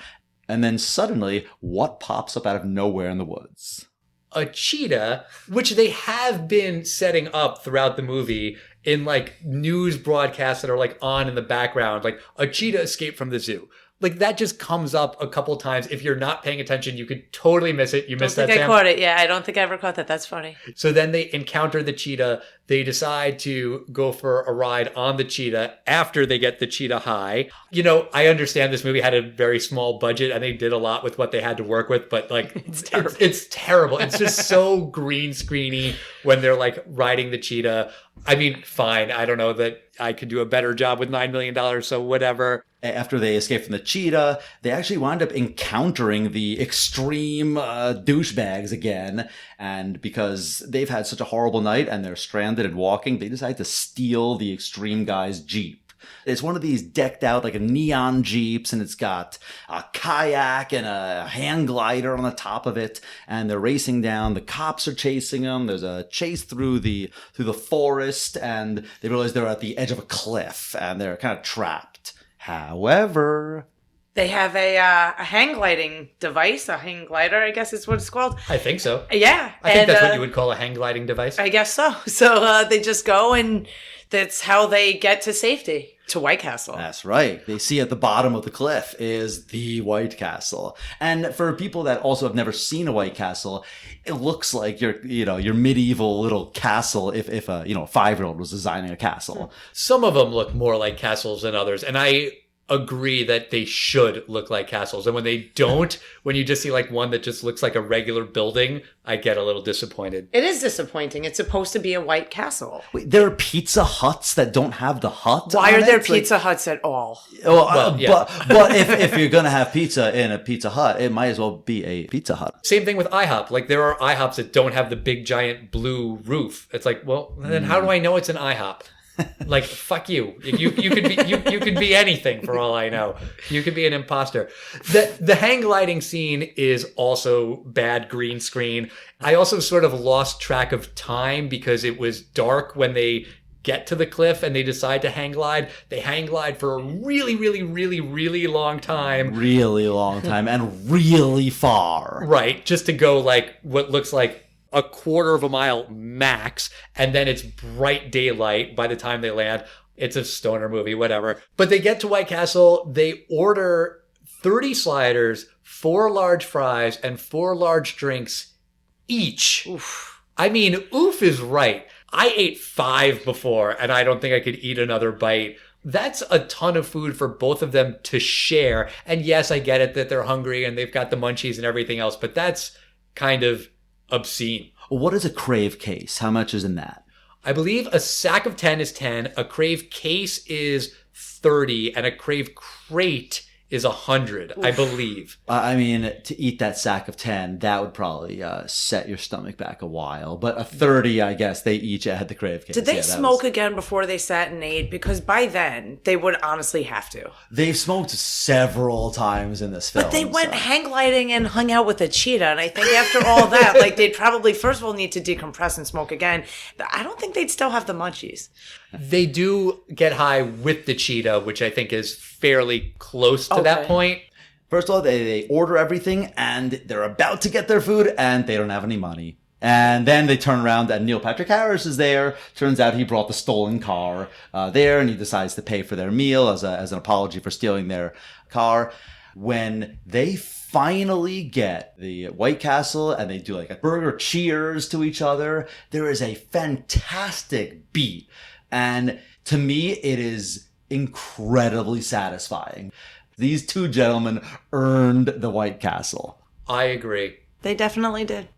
And then suddenly, what pops up out of nowhere in the woods?
A cheetah, which they have been setting up throughout the movie in like news broadcasts that are like on in the background, like a cheetah escaped from the zoo. Like that just comes up a couple times. If you're not paying attention, you could totally miss it. You missed that,
I
Sam?
caught it. Yeah, I don't think I ever caught that. That's funny.
So then they encounter the cheetah. They decide to go for a ride on the cheetah after they get the cheetah high. You know, I understand this movie had a very small budget and they did a lot with what they had to work with, but like, it's terrible. It's terrible. It's just so green screeny when they're like riding the cheetah. I mean, fine. I don't know that I could do a better job with $9 million, so whatever.
After they escape from the cheetah, they actually wind up encountering the extreme douchebags again. And because they've had such a horrible night and they're stranded and walking, they decide to steal the extreme guy's Jeep. It's one of these decked out like a neon Jeeps, and it's got a kayak and a hang glider on the top of it. And they're racing down. The cops are chasing them. There's a chase through the forest, and they realize they're at the edge of a cliff and they're kind of trapped. However,
they have a hang gliding device, a hang glider, I guess is what it's called.
I think so.
Yeah.
I think that's what you would call a hang gliding device.
I guess so. So they just go, and that's how they get to safety, to White Castle.
That's right. They see at the bottom of the cliff is the White Castle. And for people that also have never seen a White Castle, it looks like your medieval little castle if a 5-year-old was designing a castle.
Some of them look more like castles than others. And I agree that they should look like castles. And when they don't, when you just see like one that just looks like a regular building, I get a little disappointed.
It is disappointing. It's supposed to be a White Castle.
Wait, there are Pizza Huts that don't have the hut.
Why
on
are there
it? Like-
Pizza Huts at all?
Well,
yeah.
but if you're gonna have pizza in a Pizza Hut, it might as well be a Pizza Hut.
Same thing with IHOP. Like there are IHOPs that don't have the big giant blue roof. It's like, well, then how do I know it's an IHOP? Like, fuck you. You could be you could be anything for all I know. You could be an imposter. The hang gliding scene is also bad green screen. I also sort of lost track of time because it was dark when they get to the cliff and they decide to hang glide. They hang glide for a really, really, really, really long time.
Really long time and really far.
Right. Just to go like what looks like a quarter of a mile max, and then it's bright daylight by the time they land. It's a stoner movie, whatever. But they get to White Castle, they order 30 sliders, 4 large fries, and 4 large drinks each. Oof. I mean, oof is right. I ate 5 before, and I don't think I could eat another bite. That's a ton of food for both of them to share. And yes, I get it that they're hungry and they've got the munchies and everything else, but that's kind of obscene.
What is a Crave case? How much is in that?
I believe a sack of 10 is 10, a Crave case is 30, and a Crave crate is 100, I believe.
I mean, to eat that sack of 10, that would probably set your stomach back a while. But a 30, I guess, they each had the Crave case.
Did they smoke again before they sat and ate? Because by then, they would honestly have to.
They've smoked several times in this film.
But they went hang gliding and hung out with a cheetah. And I think after all that, like they'd probably, first of all, need to decompress and smoke again. I don't think they'd still have the munchies.
They do get high with the cheetah, which I think is fairly close to that point.
First of all, they order everything and they're about to get their food and they don't have any money. And then they turn around and Neil Patrick Harris is there. Turns out he brought the stolen car there and he decides to pay for their meal as an apology for stealing their car. When they finally get the White Castle and they do like a burger cheers to each other, there is a fantastic beat. And to me, it is incredibly satisfying. These two gentlemen earned the White Castle.
I agree.
They definitely did.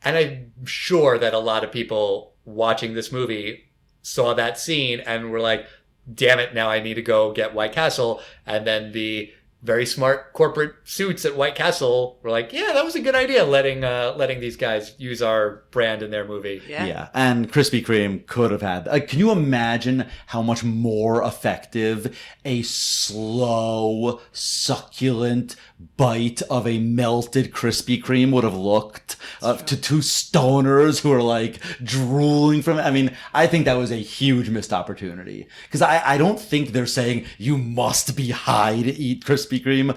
And I'm sure that a lot of people watching this movie saw that scene and were like, damn it, now I need to go get White Castle. And then the very smart corporate suits at White Castle were like, yeah, that was a good idea, letting these guys use our brand in their movie.
Yeah. And Krispy Kreme could have had, can you imagine how much more effective a slow, succulent bite of a melted Krispy Kreme would have looked to two stoners who are like drooling from it? I mean, I think that was a huge missed opportunity because I don't think they're saying you must be high to eat Krispy Kreme.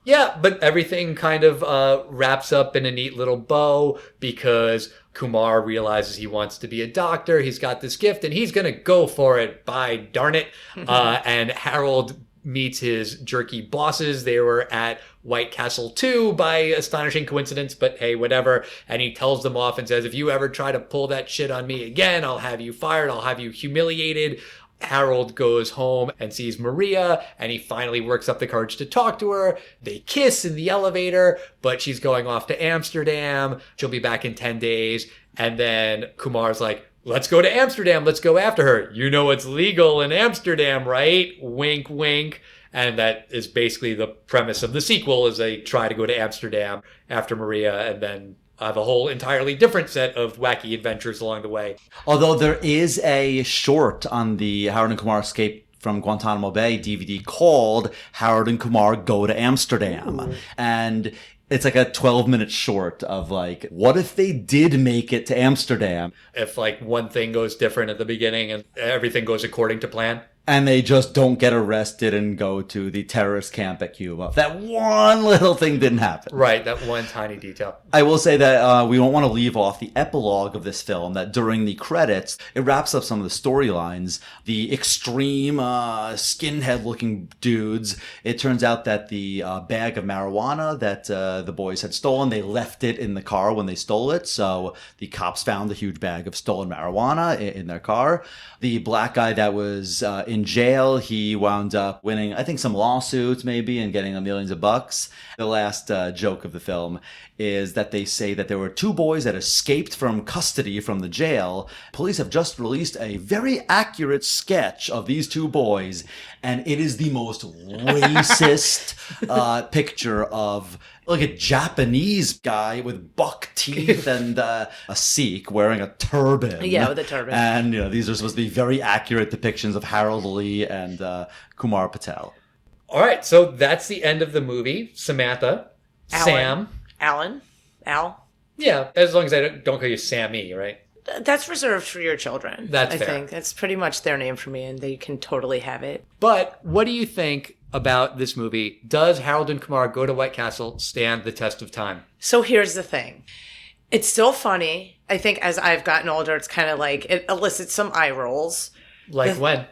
Yeah, but everything kind of wraps up in a neat little bow because Kumar realizes he wants to be a doctor. He's got this gift and he's going to go for it, by darn it. And Harold meets his jerky bosses. They were at White Castle 2 by astonishing coincidence, but hey, whatever. And he tells them off and says, if you ever try to pull that shit on me again, I'll have you fired. I'll have you humiliated. Harold goes home and sees Maria, and he finally works up the courage to talk to her. They kiss in the elevator, but she's going off to Amsterdam. She'll be back in 10 days. And then Kumar's like, let's go to Amsterdam. Let's go after her. You know it's legal in Amsterdam, right? Wink, wink. And that is basically the premise of the sequel, is they try to go to Amsterdam after Maria and then have a whole entirely different set of wacky adventures along the way.
Although there is a short on the Harold and Kumar Escape from Guantanamo Bay DVD called Harold and Kumar Go to Amsterdam. Ooh. And it's like a 12-minute short of like, what if they did make it to Amsterdam?
If like one thing goes different at the beginning and everything goes according to plan.
And they just don't get arrested and go to the terrorist camp at Cuba. That one little thing didn't happen.
Right, that one tiny detail.
I will say that we don't want to leave off the epilogue of this film, that during the credits, it wraps up some of the storylines. The extreme skinhead-looking dudes, it turns out that the bag of marijuana that the boys had stolen, they left it in the car when they stole it. So the cops found a huge bag of stolen marijuana in their car. The black guy that was in jail. He wound up winning, I think, some lawsuits maybe and getting millions of bucks. The last joke of the film is that they say that there were two boys that escaped from custody from the jail. Police have just released a very accurate sketch of these two boys, and it is the most racist picture of like a Japanese guy with buck teeth and a Sikh wearing a turban.
Yeah, with a turban.
And these are supposed to be very accurate depictions of Harold Lee and Kumar Patel.
All right, so that's the end of the movie. Samantha, Sam.
Al.
Yeah, as long as I don't call you Sammy, right?
That's reserved for your children.
That's
I
fair.
think that's pretty much their name for me, and they can totally have it.
But what do you think about this movie? Does Harold and Kumar Go to White Castle stand the test of time?
So here's the thing. It's still funny. I think as I've gotten older, it's kind of like it elicits some eye rolls.
Like when?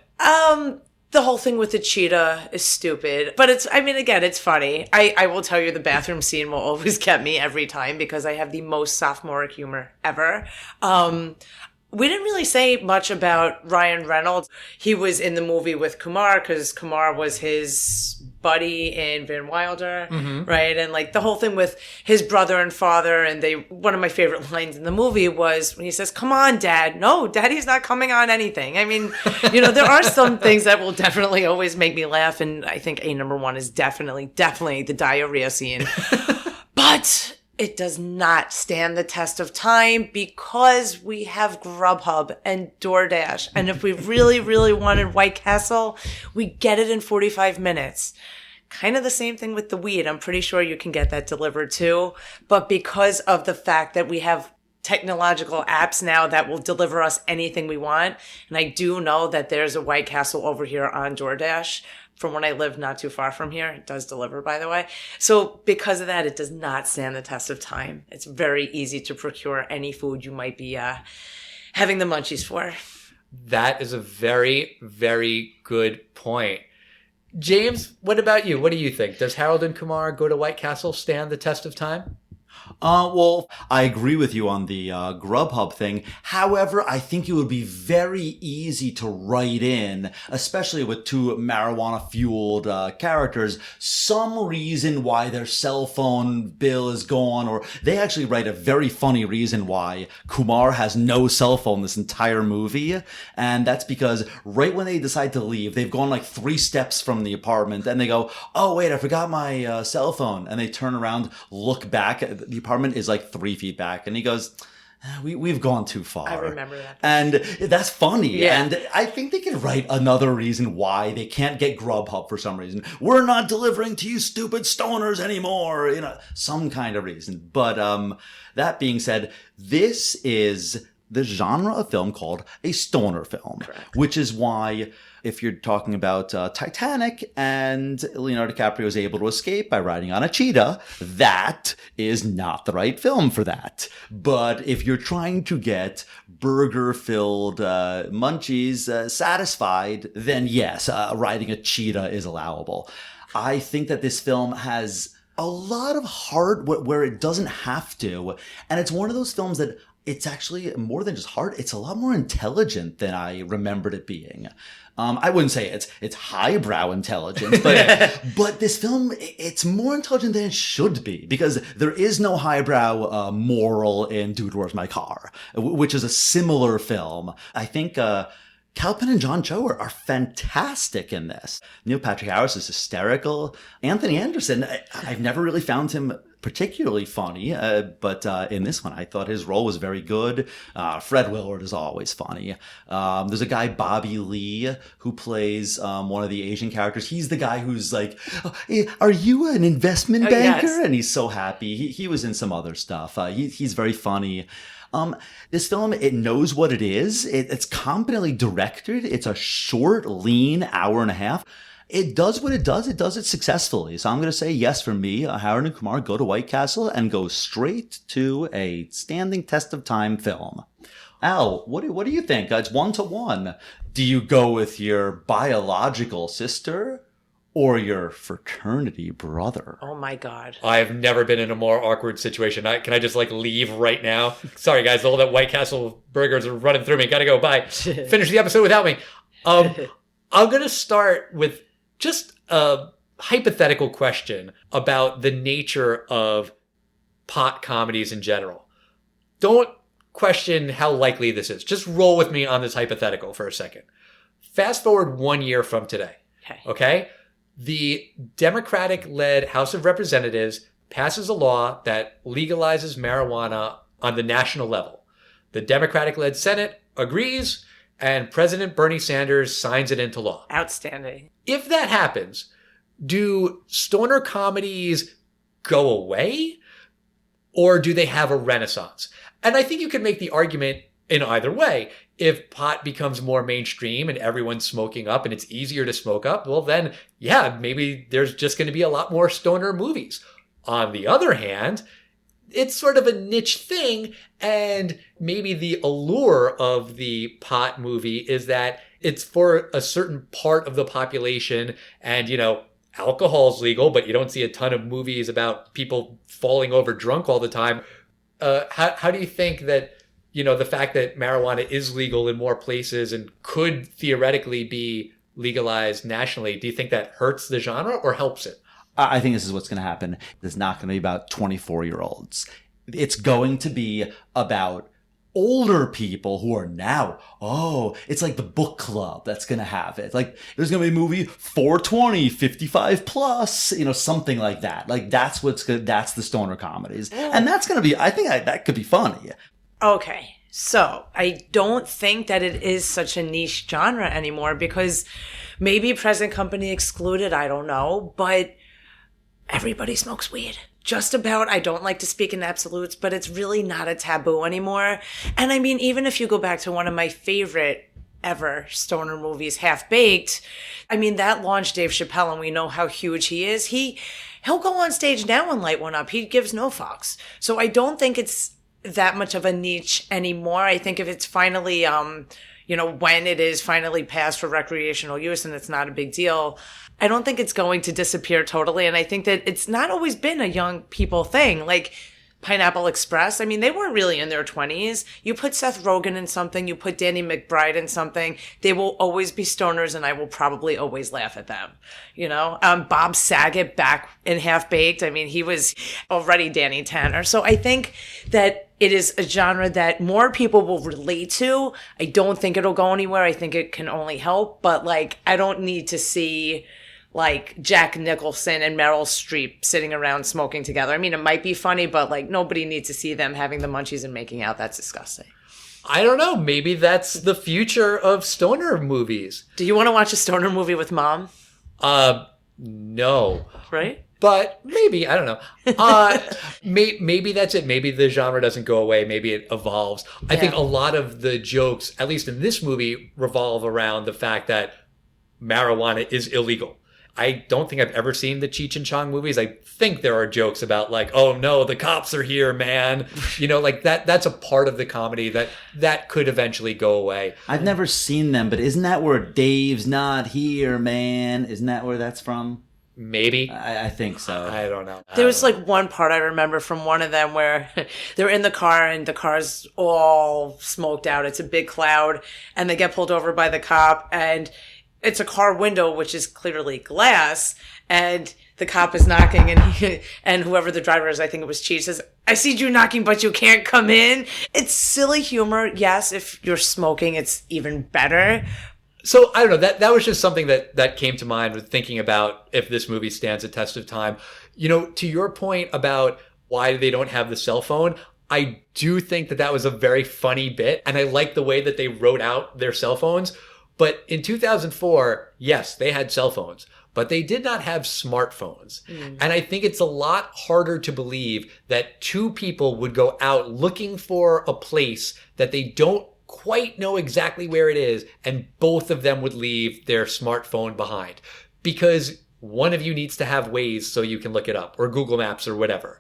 The whole thing with the cheetah is stupid, but again, it's funny. I will tell you the bathroom scene will always get me every time because I have the most sophomoric humor ever. We didn't really say much about Ryan Reynolds. He was in the movie with Kumar because Kumar was his buddy in Van Wilder, right? And like the whole thing with his brother and father, and one of my favorite lines in the movie was when he says, "Come on, Dad." No, Daddy's not coming on anything. I mean, there are some things that will definitely always make me laugh, and I think number one is definitely the diarrhea scene. But it does not stand the test of time because we have Grubhub and DoorDash. And if we really, really wanted White Castle, we get it in 45 minutes. Kind of the same thing with the weed. I'm pretty sure you can get that delivered too. But because of the fact that we have technological apps now that will deliver us anything we want, and I do know that there's a White Castle over here on DoorDash, from when I live not too far from here. It does deliver, by the way. So because of that, it does not stand the test of time. It's very easy to procure any food you might be having the munchies for.
That is a very, very good point. James, what about you? What do you think? Does Harold and Kumar Go to White Castle stand the test of time?
Well, I agree with you on the Grubhub thing. However, I think it would be very easy to write in, especially with two marijuana-fueled characters, some reason why their cell phone bill is gone, or they actually write a very funny reason why Kumar has no cell phone this entire movie, and that's because right when they decide to leave, they've gone like 3 steps from the apartment, and they go, "Oh, wait, I forgot my cell phone," and they turn around, look back, the apartment is like 3 feet back, and he goes, we've gone too far.
I remember that.
And that's funny.
Yeah.
And I think they could write another reason why they can't get Grubhub for some reason. We're not delivering to you stupid stoners anymore. Some kind of reason. But that being said, this is the genre of film called a stoner film. Correct. Which is why if you're talking about Titanic and Leonardo DiCaprio is able to escape by riding on a cheetah, that is not the right film for that. But if you're trying to get burger-filled munchies satisfied, then yes, riding a cheetah is allowable. I think that this film has a lot of heart where it doesn't have to. And it's one of those films that it's actually more than just heart. It's a lot more intelligent than I remembered it being. I wouldn't say it's highbrow intelligence, but this film, it's more intelligent than it should be because there is no highbrow moral in Dude, Where's My Car, which is a similar film. I think Calpin and John Cho are fantastic in this. Neil Patrick Harris is hysterical. Anthony Anderson, I've never really found him particularly funny, but in this one, I thought his role was very good. Fred Willard is always funny. There's a guy, Bobby Lee, who plays one of the Asian characters. He's the guy who's like, "Are you an investment banker?"
Yes.
And he's so happy. He was in some other stuff. He's very funny. This film, it knows what it is. It's competently directed. It's a short, lean hour and a half. It does what it does. It does it successfully. So I'm going to say yes for me. Harold and Kumar Go to White Castle and go straight to a standing test of time film. Al, what do you think? It's 1-1. Do you go with your biological sister or your fraternity brother?
Oh my God.
I have never been in a more awkward situation. Can I just leave right now? Sorry guys, all that White Castle burgers are running through me. Gotta go. Bye. Finish the episode without me. I'm going to start with just a hypothetical question about the nature of pot comedies in general. Don't question how likely this is. Just roll with me on this hypothetical for a second. Fast forward 1 year from today. Okay? The Democratic-led House of Representatives passes a law that legalizes marijuana on the national level. The Democratic-led Senate agrees, and President Bernie Sanders signs it into law.
Outstanding.
If that happens, do stoner comedies go away? Or do they have a renaissance? And I think you could make the argument in either way. If pot becomes more mainstream and everyone's smoking up and it's easier to smoke up, well then, yeah, maybe there's just going to be a lot more stoner movies. On the other hand, it's sort of a niche thing, and maybe the allure of the pot movie is that it's for a certain part of the population, and, you know, alcohol's legal, but you don't see a ton of movies about people falling over drunk all the time. How do you think that, you know, the fact that marijuana is legal in more places and could theoretically be legalized nationally, do you think that hurts the genre or helps it?
I think this is what's going to happen. It's not going to be about 24-year-olds. It's going to be about older people who are now, it's like the book club that's going to have it. Like, there's going to be a movie 420, 55 plus, you know, something like that. Like, that's that's the stoner comedies. And that's going to be, I think that could be funny.
Okay. So I don't think that it is such a niche genre anymore, because maybe present company excluded, I don't know, but everybody smokes weed. Just about. I don't like to speak in absolutes, but it's really not a taboo anymore. And I mean, even if you go back to one of my favorite ever stoner movies, Half Baked, I mean, that launched Dave Chappelle, and we know how huge he is. He'll go on stage now and light one up. He gives no fucks. So I don't think it's that much of a niche anymore. I think if it's finally, when it is finally passed for recreational use and it's not a big deal, I don't think it's going to disappear totally. And I think that it's not always been a young people thing. Like Pineapple Express, I mean, they weren't really in their 20s. You put Seth Rogen in something, you put Danny McBride in something, they will always be stoners, and I will probably always laugh at them. You know, Bob Saget back in Half Baked, I mean, he was already Danny Tanner. So I think that it is a genre that more people will relate to. I don't think it'll go anywhere. I think it can only help. But, like, I don't need to see, like, Jack Nicholson and Meryl Streep sitting around smoking together. I mean, it might be funny, but, like, nobody needs to see them having the munchies and making out. That's disgusting.
I don't know. Maybe that's the future of stoner movies.
Do you want to watch a stoner movie with mom?
No.
Right?
But maybe, I don't know. Maybe that's it. Maybe the genre doesn't go away. Maybe it evolves. I think a lot of the jokes, at least in this movie, revolve around the fact that marijuana is illegal. I don't think I've ever seen the Cheech and Chong movies. I think there are jokes about, like, oh no, the cops are here, man. You know, like that's a part of the comedy that could eventually go away.
I've never seen them, but isn't that where Dave's not here, man? Isn't that where that's from?
Maybe.
I think so.
I don't know.
There was like one part I remember from one of them where they're in the car and the car's all smoked out. It's a big cloud, and they get pulled over by the cop, and it's a car window, which is clearly glass, and the cop is knocking, and whoever the driver is, I think it was Cheech, says, "I see you knocking, but you can't come in." It's silly humor. Yes, if you're smoking, it's even better.
So, I don't know, that was just something that came to mind with thinking about if this movie stands a test of time. You know, to your point about why they don't have the cell phone, I do think that was a very funny bit, and I like the way that they wrote out their cell phones. But in 2004, yes, they had cell phones, but they did not have smartphones. And I think it's a lot harder to believe that two people would go out looking for a place that they don't quite know exactly where it is, and both of them would leave their smartphone behind. Because one of you needs to have Waze so you can look it up, or Google Maps or whatever.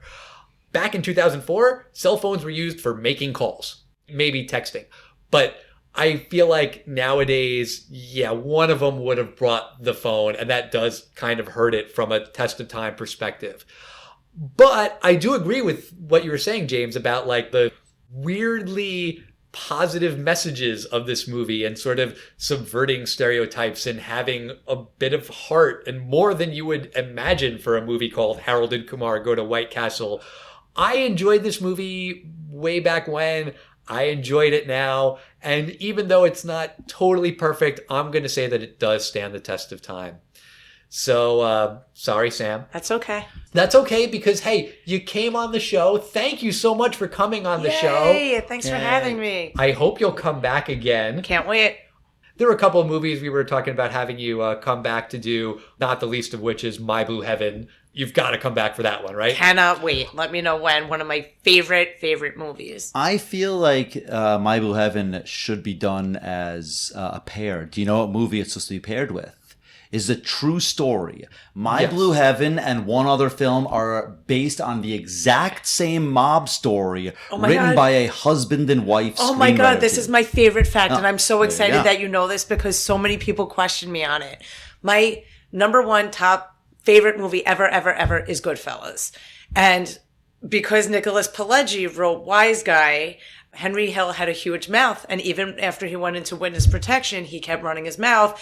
Back in 2004, cell phones were used for making calls, maybe texting. But I feel like nowadays, one of them would have brought the phone, and that does kind of hurt it from a test of time perspective. But I do agree with what you were saying, James, about like the weirdly positive messages of this movie and sort of subverting stereotypes and having a bit of heart and more than you would imagine for a movie called Harold and Kumar Go to White Castle. I enjoyed this movie way back when. I enjoyed it now. And even though it's not totally perfect, I'm going to say that it does stand the test of time. So, sorry, Sam.
That's okay.
That's okay because, hey, you came on the show. Thank you so much for coming on the show.
Hey, thanks for having me.
I hope you'll come back again.
Can't wait.
There were a couple of movies we were talking about having you come back to do, not the least of which is My Blue Heaven. You've got to come back for that one, right?
Cannot wait. Let me know when. One of my favorite movies.
I feel like My Blue Heaven should be done as a pair. Do you know what movie it's supposed to be paired with? Is a true story. My Blue Heaven and one other film are based on the exact same mob story written by a husband and wife.
Oh my God, this
team.
is my favorite fact, and I'm so
there you
excited
go.
that you know this because so many people question me on it. My number one top favorite movie ever is Goodfellas. And because Nicholas Pileggi wrote Wise Guy, Henry Hill had a huge mouth, and even after he went into witness protection, he kept running his mouth.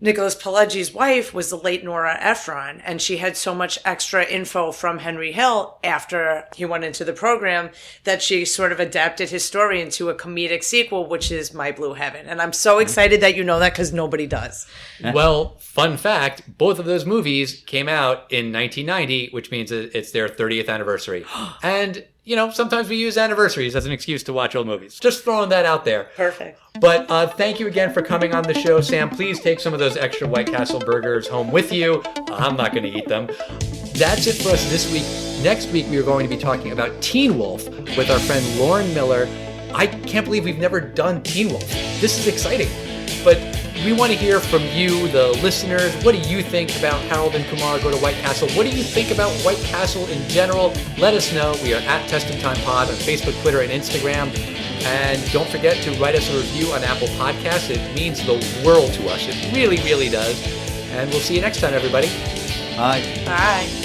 Nicholas Pileggi's wife was the late Nora Ephron, and she had so much extra info from Henry Hill after he went into the program that she sort of adapted his story into a comedic sequel, which is My Blue Heaven. And I'm so excited that you know that because nobody does.
Well, fun fact, both of those movies came out in 1990, which means it's their 30th anniversary. And, you know, sometimes we use anniversaries as an excuse to watch old movies. Just throwing that out there.
Perfect.
But thank you again for coming on the show, Sam. Please take some of those extra White Castle burgers home with you. I'm not going to eat them. That's it for us this week. Next week, we are going to be talking about Teen Wolf with our friend Lauren Miller. I can't believe we've never done Teen Wolf. This is exciting. But we want to hear from you, the listeners. What do you think about Harold and Kumar Go to White Castle? What do you think about White Castle in general? Let us know. We are at Testing Time Pod on Facebook, Twitter, and Instagram. And don't forget to write us a review on Apple Podcasts. It means the world to us. It really, really does. And we'll see you next time, everybody.
Bye.
Bye.